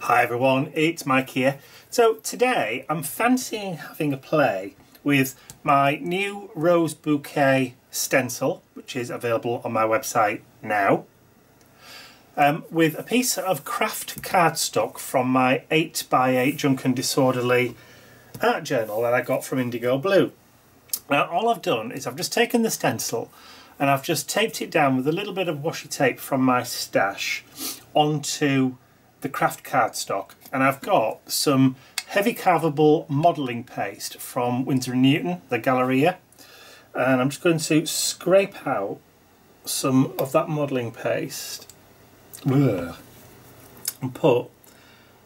Hi everyone, it's Mike here. So today I'm fancying having a play with my new rose bouquet stencil, which is available on my website now, with a piece of craft cardstock from my 8x8 Junk and Disorderly art journal that I got from Indigo Blue. Now all I've done is I've just taken the stencil and I've just taped it down with a little bit of washi tape from my stash onto the craft cardstock, and I've got some heavy carvable modelling paste from Winsor & Newton, the Galleria, and I'm just going to scrape out some of that modelling paste and put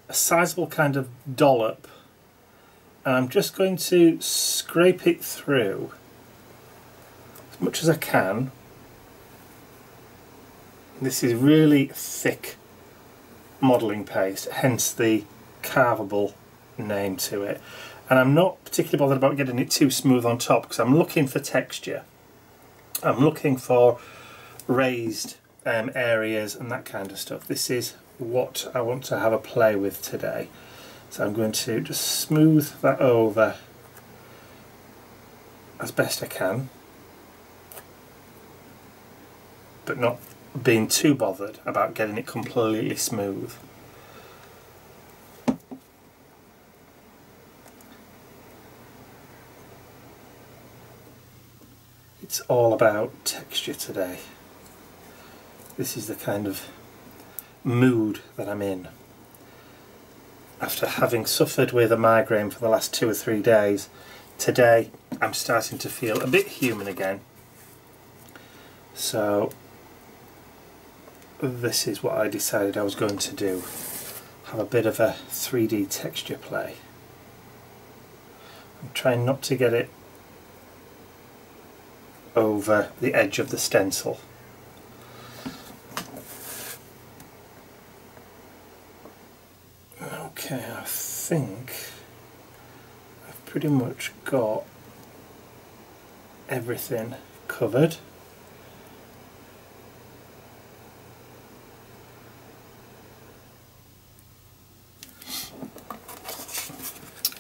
a sizable kind of dollop, and I'm just going to scrape it through as much as I can. This is really thick modelling paste, hence the carvable name to it, and I'm not particularly bothered about getting it too smooth on top because I'm looking for texture. I'm looking for raised areas and that kind of stuff. This is what I want to have a play with today, so I'm going to just smooth that over as best I can, but not being too bothered about getting it completely smooth. It's all about texture today. This is the kind of mood that I'm in. After having suffered with a migraine for the last 2 or 3 days, today I'm starting to feel a bit human again. So this is what I decided I was going to do. Have a bit of a 3D texture play. I'm trying not to get it over the edge of the stencil. Okay, I think I've pretty much got everything covered.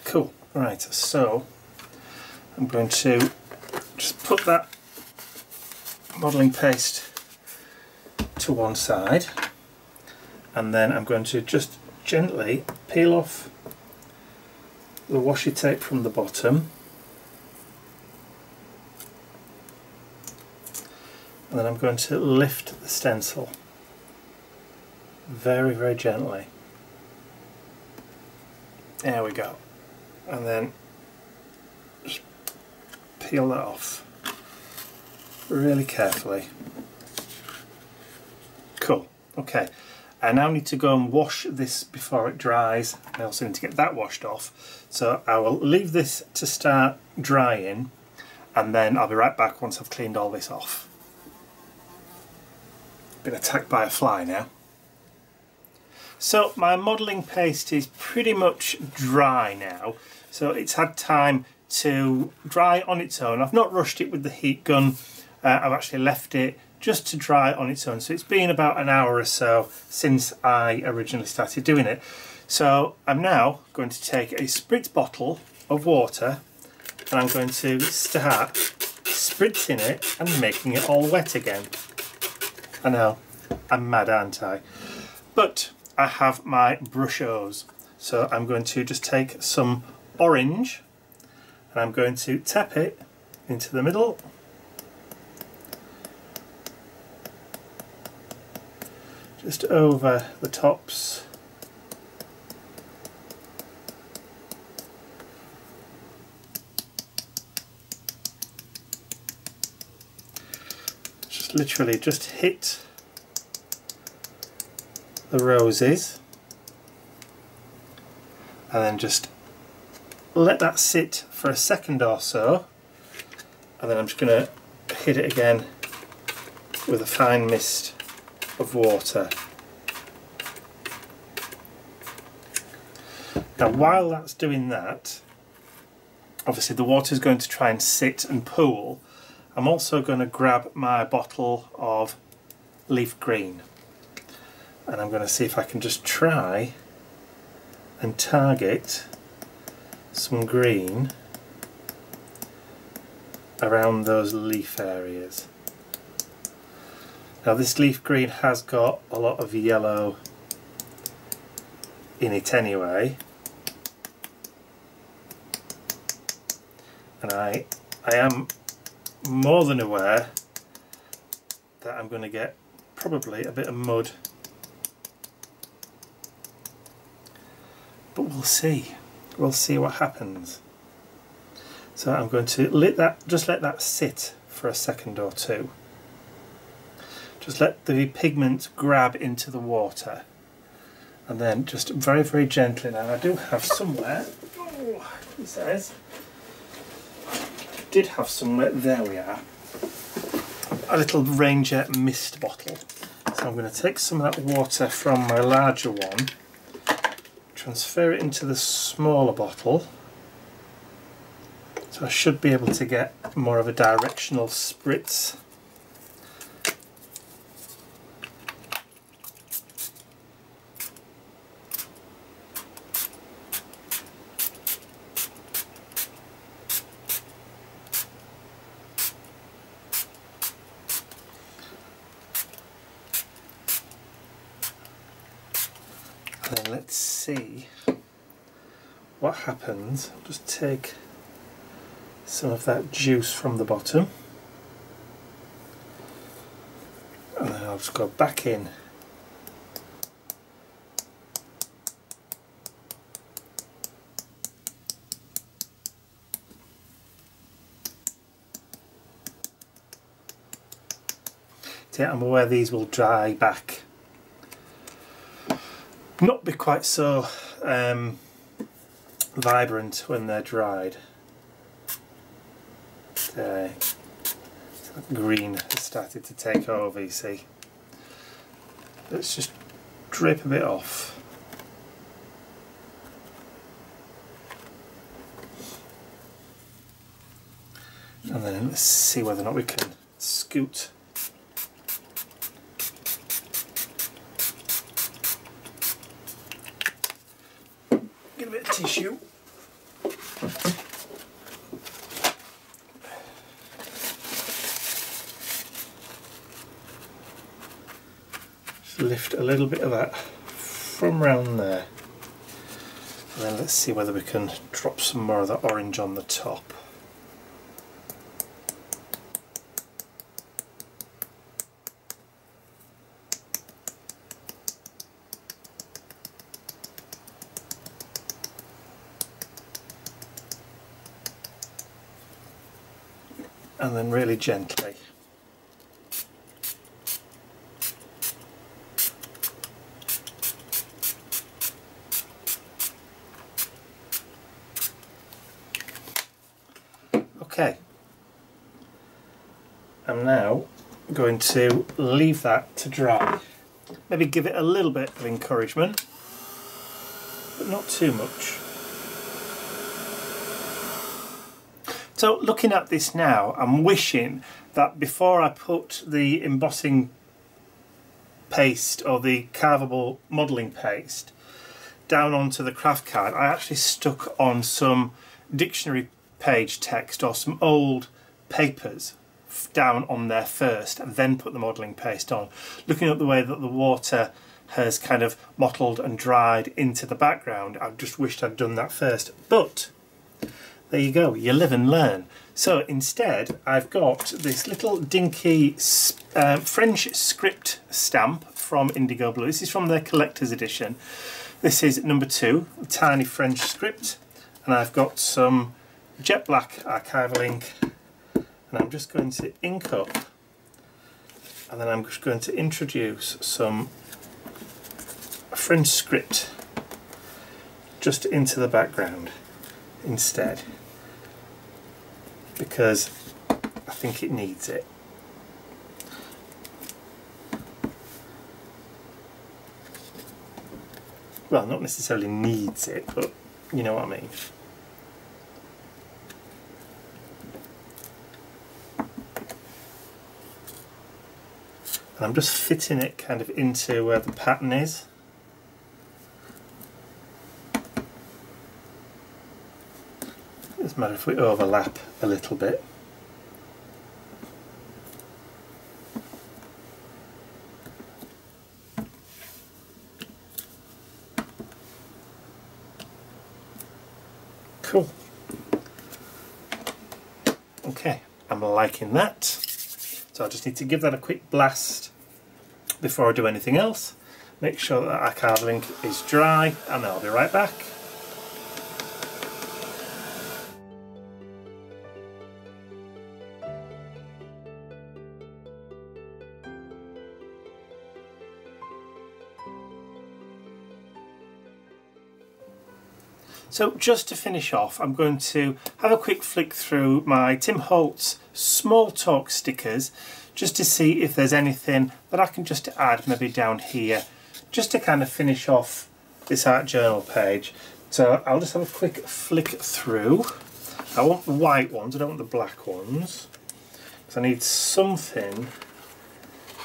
Cool. Right, so I'm going to just put that modelling paste to one side, and then I'm going to just gently peel off the washi tape from the bottom, and then I'm going to lift the stencil very, very gently. There we go. And then just peel that off really carefully. Cool. Okay, I now need to go and wash this before it dries. I also need to get that washed off, so I will leave this to start drying and then I'll be right back once I've cleaned all this off. Been attacked by a fly now. So my modelling paste is pretty much dry now, so it's had time to dry on its own. I've not rushed it with the heat gun, I've actually left it just to dry on its own. So it's been about an hour or so since I originally started doing it. So I'm now going to take a spritz bottle of water and I'm going to start spritzing it and making it all wet again. I know, I'm mad, aren't I? But I have my Brushos, so I'm going to just take some orange and I'm going to tap it into the middle, just over the tops, just literally just hit the roses and then just let that sit for a second or so, and then I'm just going to hit it again with a fine mist of water. Now while that's doing that, obviously the water is going to try and sit and pool. I'm also going to grab my bottle of leaf green and I'm going to see if I can just try and target some green around those leaf areas. Now this leaf green has got a lot of yellow in it anyway, and I am more than aware that I'm going to get probably a bit of mud, but we'll see what happens. So I'm going to just let that sit for a second or two. Just let the pigment grab into the water, and then just very, very gently. Now I do have somewhere, he says, did have somewhere, there we are, a little Ranger mist bottle. So I'm going to take some of that water from my larger one, transfer it into the smaller bottle, so I should be able to get more of a directional spritz. Then let's see what happens. I'll just take some of that juice from the bottom, and then I'll just go back in. So yeah, I'm aware these will dry back, not be quite so vibrant when they're dried. There, that green has started to take over, you see. Let's just drape a bit off. And then let's see whether or not we can scoot get a bit of tissue. Just lift a little bit of that from round there. And then let's see whether we can drop some more of that orange on the top. And then really gently. Okay. I'm now going to leave that to dry. Maybe give it a little bit of encouragement, but not too much. So looking at this now, I'm wishing that before I put the embossing paste or the carvable modelling paste down onto the craft card, I actually stuck on some dictionary page text or some old papers down on there first and then put the modelling paste on. Looking at the way that the water has kind of mottled and dried into the background, I just wished I'd done that first. But there you go, you live and learn. So instead I've got this little dinky French script stamp from Indigo Blue. This is from their collector's edition. This is number 2, a tiny French script, and I've got some jet black archival ink, and I'm just going to ink up, and then I'm just going to introduce some French script just into the background instead, because I think it needs it. Well, not necessarily needs it, but you know what I mean. And I'm just fitting it kind of into where the pattern is. Doesn't matter if we overlap a little bit. Cool. Okay, I'm liking that. So I just need to give that a quick blast before I do anything else. Make sure that our carveling is dry, and I'll be right back. So just to finish off, I'm going to have a quick flick through my Tim Holtz small talk stickers just to see if there's anything that I can just add maybe down here, just to kind of finish off this art journal page. So I'll just have a quick flick through. I want the white ones, I don't want the black ones, because I need something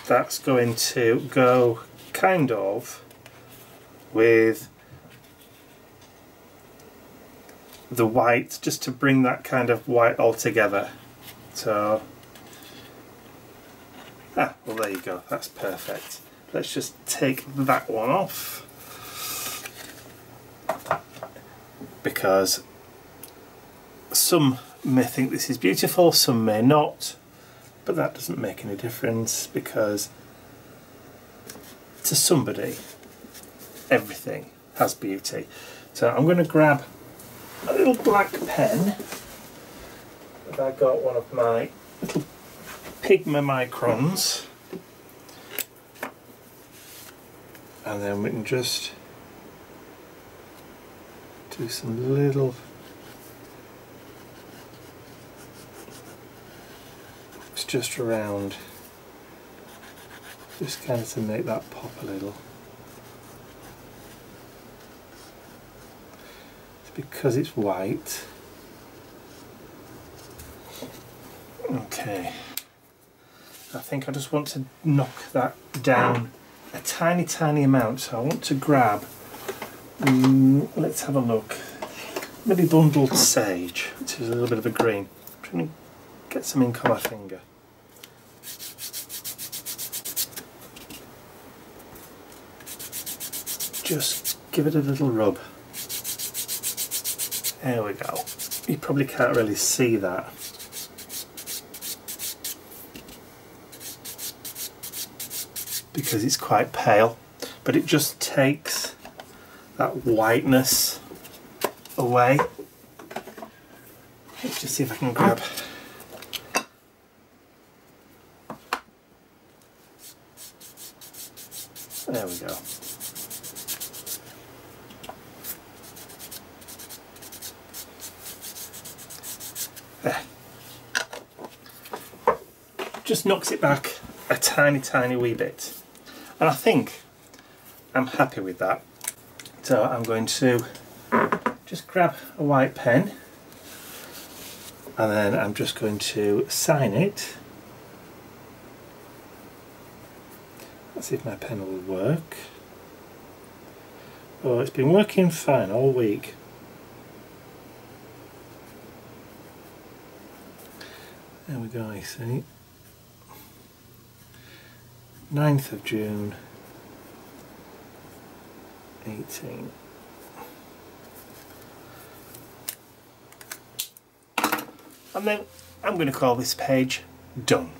that's going to go kind of with the white, just to bring that kind of white all together. So, well there you go, that's perfect. Let's just take that one off, because some may think this is beautiful, some may not, but that doesn't make any difference, because to somebody everything has beauty. So I'm going to grab a little black pen, and I got one of my little Pigment microns, and then we can just do some little just around, just kind of to make that pop a little. Because it's white. Okay, I think I just want to knock that down a tiny amount, so I want to grab, let's have a look, maybe bundled sage, which is a little bit of a green. I'm trying to get some ink on my finger. Just give it a little rub. There we go. You probably can't really see that. Because it's quite pale, but it just takes that whiteness away. Let's just see if I can grab. There we go. There. Just knocks it back a tiny wee bit. And I think I'm happy with that. So I'm going to just grab a white pen, and then I'm just going to sign it. Let's see if my pen will work. Oh, it's been working fine all week. There we go, I see. 9th of June 18. And then I'm going to call this page done.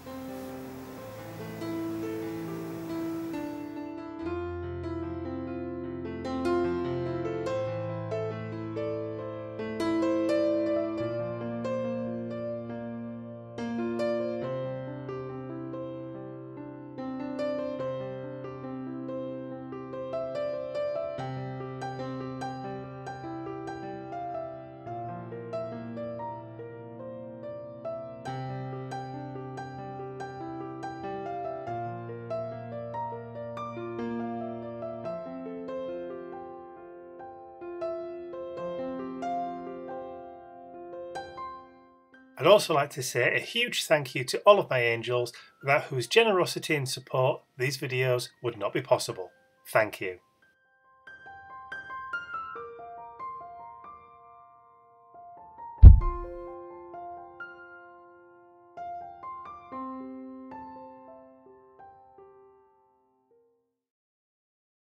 I'd also like to say a huge thank you to all of my angels, without whose generosity and support these videos would not be possible. Thank you.